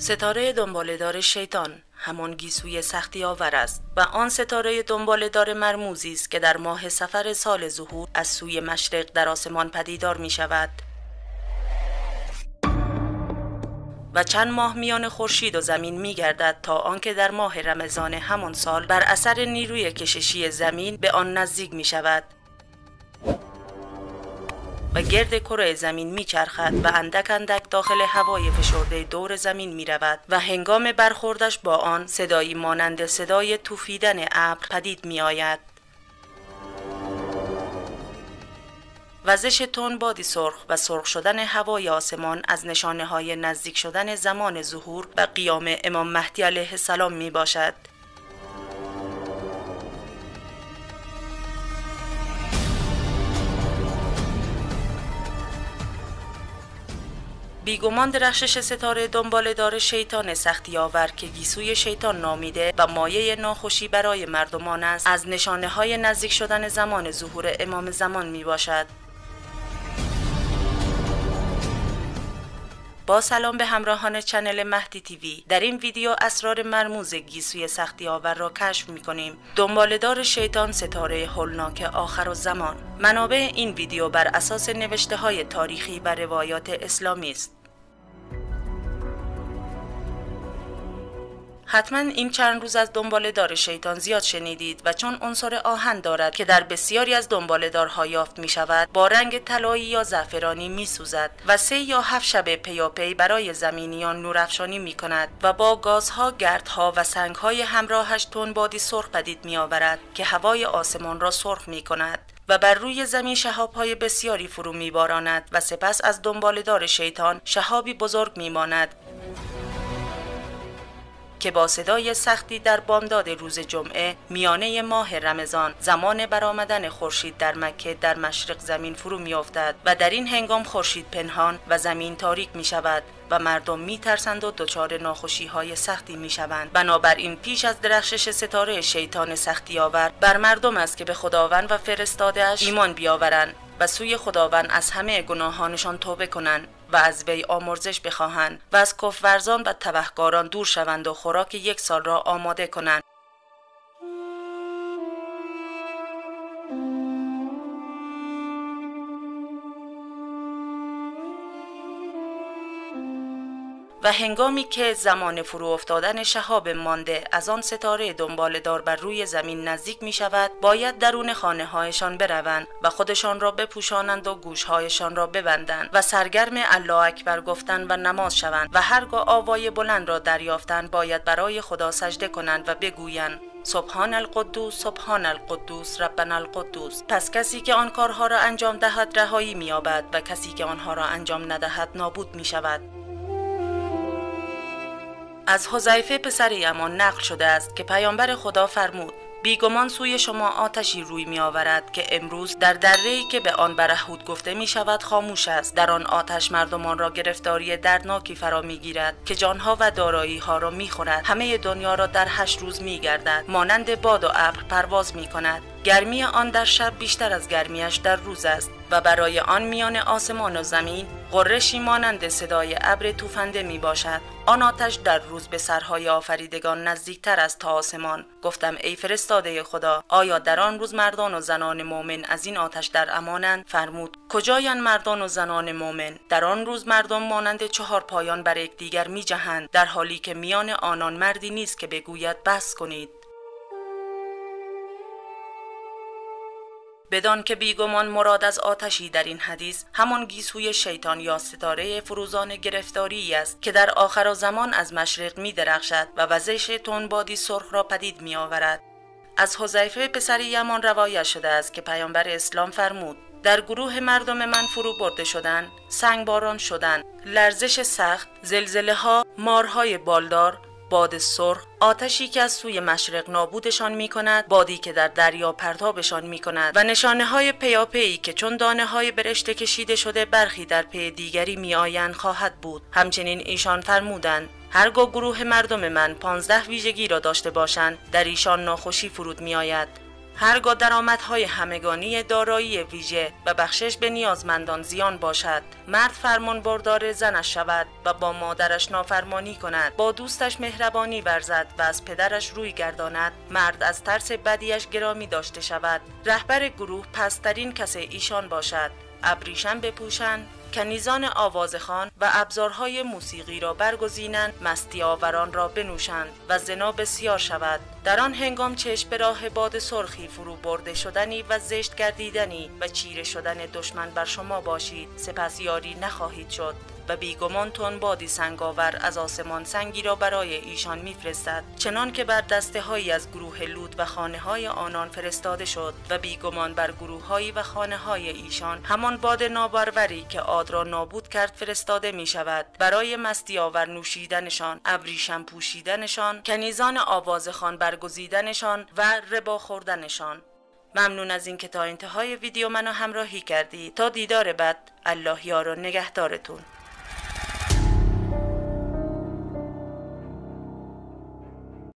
ستاره دنباله‌دار شیطان همان گیسوی سختی آور است و آن ستاره دنباله‌دار مرموزی است که در ماه صفر سال ظهور از سوی مشرق در آسمان پدیدار می شود و چند ماه میان خورشید و زمین می گردد تا آنکه در ماه رمضان همان سال بر اثر نیروی کششی زمین به آن نزدیک می شود و گرد کره زمین میچرخد و اندک اندک داخل هوای فشرده دور زمین می رود و هنگام برخوردش با آن صدایی مانند صدای توفیدن ابر پدید می آید. وزش تند بادی سرخ و سرخ شدن هوای آسمان از نشانه های نزدیک شدن زمان ظهور و قیام امام مهدی علیه السلام می باشد. بیگمان درخشش ستاره دنباله‌دار شیطان سختی آور که گیسوی شیطان نامیده و مایه ناخوشی برای مردمان است، از نشانه های نزدیک شدن زمان ظهور امام زمان می باشد. با سلام به همراهان چنل مهدی تیوی، در این ویدیو اسرار مرموز گیسوی سختی آور را کشف می کنیم. دنباله‌دار شیطان، ستاره هولناک آخرالزمان. منابع این ویدیو بر اساس نوشته های تاریخی و روایات اسلامی است. حتما این چند روز از دنباله‌دار شیطان زیاد شنیدید و چون عنصر آهن دارد که در بسیاری از دنباله‌دارها یافت می شود، با رنگ طلایی یا زعفرانی می سوزد و 3 یا 7 شب پیاپی برای زمینیان نورافشانی می کند و با گازها، گردها و سنگهای همراهش تند بادی سرخ پدید می آورد که هوای آسمان را سرخ می کند و بر روی زمین شهاب‌های بسیاری فرو می باراند و سپس از دنباله‌دار شیطان شهابی بزرگ می ماند که با صدای سختی در بامداد روز جمعه میانه ماه رمضان، زمان برآمدن خورشید در مکه در مشرق زمین فرو میافتد و در این هنگام خورشید پنهان و زمین تاریک می شود و مردم می ترسند و دچار ناخوشی های سختی می شوند. بنابراین پیش از درخشش ستاره شیطان سختی آور بر مردم است که به خداوند و فرستاده‌اش ایمان بیاورند و سوی خداوند از همه گناهانشان توبه کنند و از وی آمرزش بخواهند و از کفرورزان و تبهکاران دور شوند و خوراک 1 سال را آماده کنند. و هنگامی که زمان فرو افتادن شهاب مانده از آن ستاره دنباله‌دار بر روی زمین نزدیک می شود، باید درون خانه هایشان بروند و خودشان را بپوشانند و گوشهایشان را ببندند و سرگرم الله اکبر گفتن و نماز شوند و هرگاه آوای بلند را دریافتند باید برای خدا سجده کنند و بگویند سبحان القدوس سبحان القدوس ربنا القدوس. پس کسی که آن کارها را انجام دهد رهایی می یابد و کسی که آنها را انجام ندهد نابود می شود. از حذیفه پسر یمان نقل شده است که پیامبر خدا فرمود بیگمان سوی شما آتشی روی می آورد که امروز در دره‌ای که به آن برهوت گفته می شود خاموش است. در آن آتش مردمان را گرفتاری دردناکی فرا می گیرد که جانها و دارایی ها را می خورد. همه دنیا را در 8 روز می گردد، مانند باد و ابر پرواز می کند. گرمی آن در شب بیشتر از گرمیش در روز است و برای آن میان آسمان و زمین غرشی مانند صدای ابر توفنده می باشد. آن آتش در روز به سرهای آفریدگان نزدیکتر است تا آسمان. گفتم ای فرستاده خدا، آیا در آن روز مردان و زنان مؤمن از این آتش در امانند؟ فرمود کجایند مردان و زنان مؤمن؟ در آن روز مردم مانند 4 پایان بر یکدیگر می جهند، در حالی که میان آنان مردی نیست که بگوید بس کنید. بدان که بیگمان مراد از آتشی در این حدیث همان گیسوی شیطان یا ستاره فروزان گرفتاری است که در آخر زمان از مشرق می درخشد و وزش تند بادی سرخ را پدید می آورد. از حذیفه پسر یمان روایت شده است که پیامبر اسلام فرمود در گروه مردم من فرو برده شدند، سنگباران شدند، لرزش سخت، زلزله ها، مارهای بالدار، باد سرخ، آتشی که از سوی مشرق نابودشان می کند، بادی که در دریا پرتابشان می کند و نشانه های پیاپی که چون دانه های برشته کشیده شده برخی در پی دیگری می آیند خواهد بود. همچنین ایشان فرمودند هرگاه گروه مردم من 15 ویژگی را داشته باشند در ایشان ناخوشی فرود می آید. هرگاه درآمدهای همگانی دارایی ویژه و بخشش به نیازمندان زیان باشد، مرد فرمان بردار زنش شود و با مادرش نافرمانی کند، با دوستش مهربانی ورزد و از پدرش روی گرداند، مرد از ترس بدیش گرامی داشته شود. رهبر گروه پسترین کس ایشان باشد. ابریشم بپوشند، کنیزان آوازخوان و ابزارهای موسیقی را برگزینند، مستی آوران را بنوشند و زنا بسیار شود. در آن هنگام چشم به راه باد سرخی فرو برده شدنی و زشت گردیدنی و چیره شدن دشمن بر شما باشید، سپس یاری نخواهید شد. و بیگمان تون بادی سنگاور از آسمان سنگی را برای ایشان میفرستد، چنان که بر دسته هایی از گروه لوط و خانه های آنان فرستاده شد. و بیگمان بر گروه هایی و خانه های ایشان همان باد نابروری که عاد را نابود کرد فرستاده می شود، برای مستی آور نوشیدنشان، ابریشم پوشیدنشان، کنیزان آوازخوان برگزیدنشان و ربا خوردنشان. ممنون از اینکه تا انتهای ویدیو منو همراهی کردید. تا دیدار بعد، الله یار و نگهدارتون.